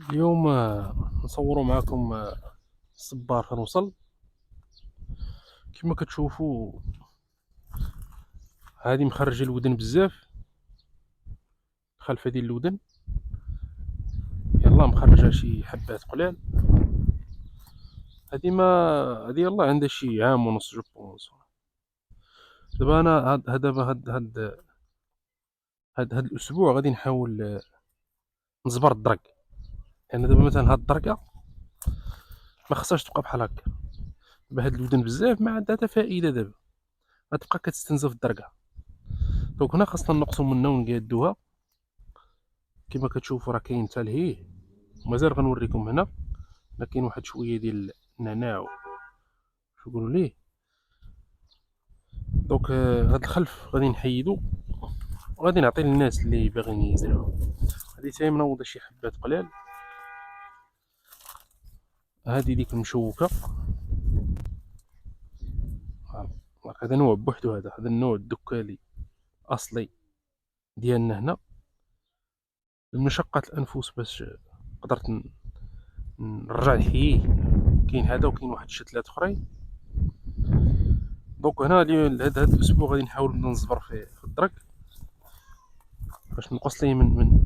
اليوم نصوروا معكم الصبار فين وصل. كما كتشوفوا هذه مخرجه الودن بزاف. الخلفه ديال الودن يلا مخرجه شي حبات قلال. هذه ما هذه يلا عندها شي عام ونص جو بونس. دابا انا هاد الاسبوع غادي نحاول نزبر الدرك، لان دابا مثلا هاد الدركه ما خصهاش تبقى بحال هكا. دابا هاد الودن بزاف ما عندها حتى فائده، دابا غتبقى كتستنزف الدركه. دونك هنا خاصنا نقصوا منها ونقادوها. كما كتشوفوا راه كاين حتى لهيه، ومازال غنوريكم هنا. كاين واحد شويه ديال النعناع شو يقولوا ليه. دونك هاد الخلف غادي نحيدو وغادي نعطي للناس اللي باغيين يزرعوا. هادي تاهي منوضه شي حبات قلال. هادي ديك المشوكه، هذا نوع بوحدو. هذا النوع الدكالي اصلي ديالنا هنا. المشقة الانفس باش قدرت نرجع نحييه. كاين هذا وكاين واحد الشتلات اخرين. دونك هنا هذا الاسبوع غادي نحاول نبدا نصبر في الدرك باش نقص ليه من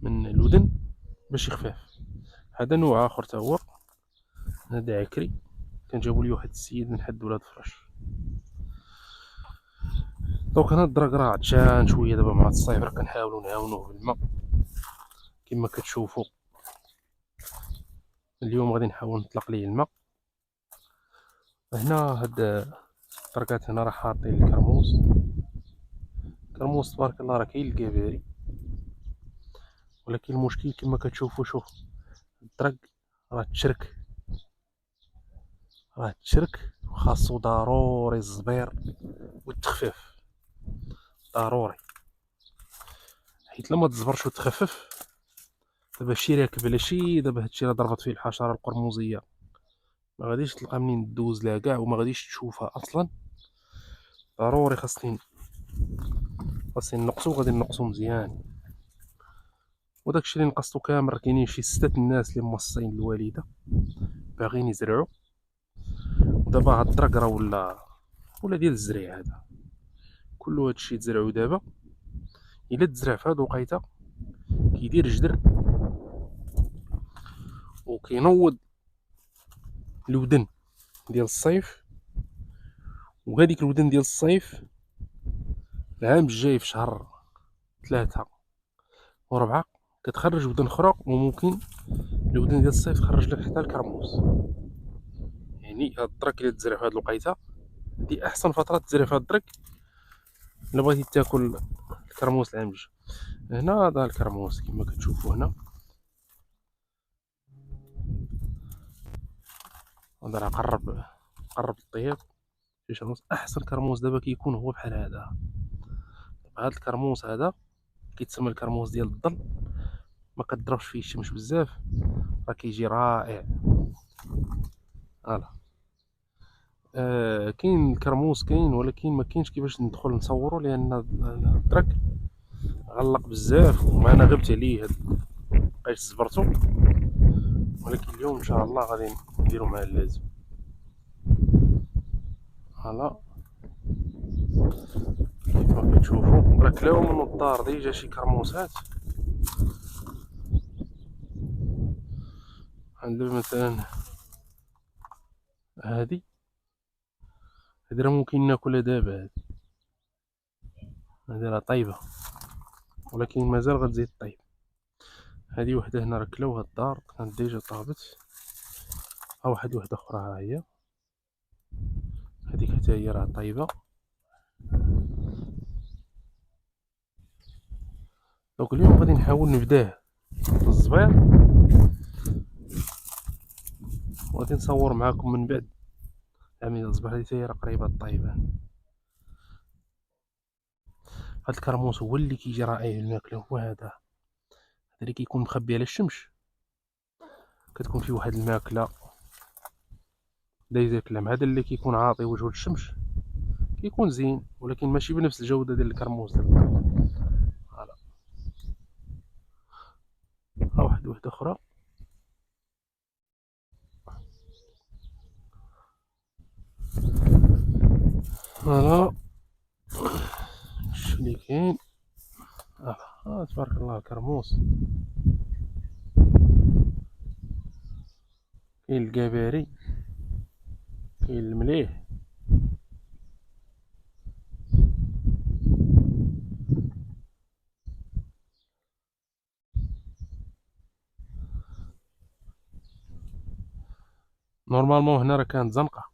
من الودن باش يخفاف. هذا نوع اخر تا هو، هذا عكري كان جابوا لي واحد السيد من حد ولاد فرش. دونك هنا الدرك راه عطشان شويه دابا مع الصيف، راه كنحاولوا نعاونوه بالماء كما كتشوفوا. اليوم غادي نحاول نطلق ليه الماء. هنا هاد الدركات هنا راه حاطين الكرموس. الكرموس تبارك الله راه كاين الكباري، ولكن المشكل كما كتشوفوا. شوف الدرك راه تشرك وخاصو ضروري الزبير والتخفيف. ضروري، حيت لما تزبرش وتخفف دابا الشي راكب على شي. دابا هادشي راه ضربت فيه الحشره القرمزيه، ما غاديش تلقى منين دوز لها كاع وما غاديش تشوفها اصلا. ضروري خاصني نقصو. غادي نقصو مزيان. وداكشي اللي نقصتو كامل كاينين شي 6 الناس اللي موصين الوالده باغيين يزرعوا. ودابا هاد الدرك راه ولا ديال الزريع. هذا كله هادشي تزرعو دابا. الا تزرع في هاد الوقيته كيدير جدر وكينوض الودن ديال الصيف. وهذيك الودن ديال الصيف العام الجاي في شهر 3 و4 كتخرج ودن اخرى، وممكن الودن ديال الصيف تخرج لك حتى الكرموس. يعني هاد الدرك اللي تزرع في هاد الوقيته دي احسن فتره تزرع في هاد الدرك الا بغيتي تاكل الكرموس العام الجاي. هنا هذا الكرموس كما كتشوفوا هنا. هذا راه قرب الطياب. احسن كرموس دابا كيكون هو بحال هذا. هذا الكرموس هذا كيتسمى الكرموس ديال الظل. ما كضربش فيه الشمس بزاف، راه كيجي رائع. فوالا. كاين الكرموس كاين، ولكن ما كاينش كيفاش ندخل نصورو لان الدرك غلق بزاف ومعنا غبت عليه. بقيت صبرتو، ولكن اليوم ان شاء الله غادي نديرو مع اللازم. فوالا كيما كتشوفوا راه كلاو من الدار ديجا شي كرموسات. عندنا مثلا هادي راه ممكن ناكلها دابا. هادي راه طايبه ولكن مازال غتزيد طيب. هادي وحده هنا راه كلاوها الدار كانت ديجا طابت. ها واحد وحده اخرى ها هي، هذيك حتى هي راه طايبه. دونك اليوم غادي نحاول نبداه بالزبير، وغادي نصور معاكم من بعد عمليه الزبير. هذه حتى هي راه قريبه طايبه. هاد الكرموس هو اللي كيجي رائع في الماكله. هو هذا اللي كيكون مخبي على الشمس، كتكون فيه واحد الماكله دايزه كلام. هذا اللي كيكون عاطي وجهه للشمس كيكون زين، ولكن ماشي بنفس الجوده ديال الكرموس ديال الدار. فوالا. واحدة أخرى. فوالا شتي كاين. تبارك الله الكرموس، كاين الكباري، كاين المليح. نورمالمون هنا راه كانت زنقة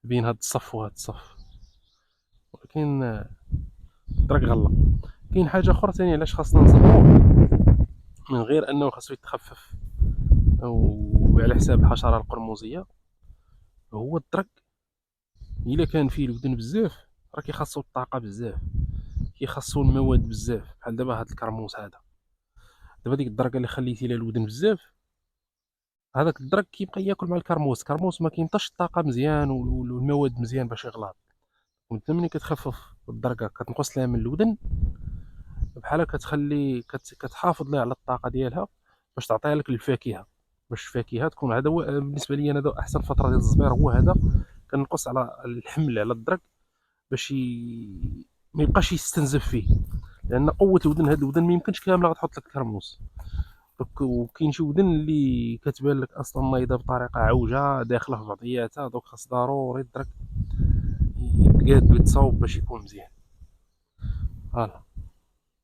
بين هاد الصف وهاد الصف، ولكن الطريق غلى. كاين حاجة أخرى تانية علاش خاصنا نصبرو، من غير أنه خاصو يتخفف وعلى حساب الحشرة القرمزية، هو الدرك إلا كان فيه الودن بزاف راه كيخصو الطاقة بزاف، كيخصو المواد بزاف، بحال دابا هاد الكرموس هذا. دابا ديك الدركة اللي خليتي لها الودن بزاف، هذاك الدرك كيبقى ياكل مع الكرموس ما كينطش الطاقة مزيان والمواد مزيان باش يغلاض. وانت ملي كتخفف الدركة كتنقص لها من الودن، بحال كتخلي كتحافظ لها على الطاقة ديالها باش تعطيها لك الفاكهة، باش الفاكهة تكون. هذا هو بالنسبة لي أنا أحسن فترة ديال الزبير، هو هذا. كنقص على الحمل على الدرك باش ما يبقاش يستنزف فيه، لأن قوة الودن، هاد الودن ما يمكنش كاملة غتحط لك الكرموس. وكاين شي ودن اللي كتبان لك اصلا نايضه بطريقه عوجه داخله في بعضياتها، دوك خاص ضروري الدرك يتقاد ويتصاوب باش يكون مزيان. فوالا.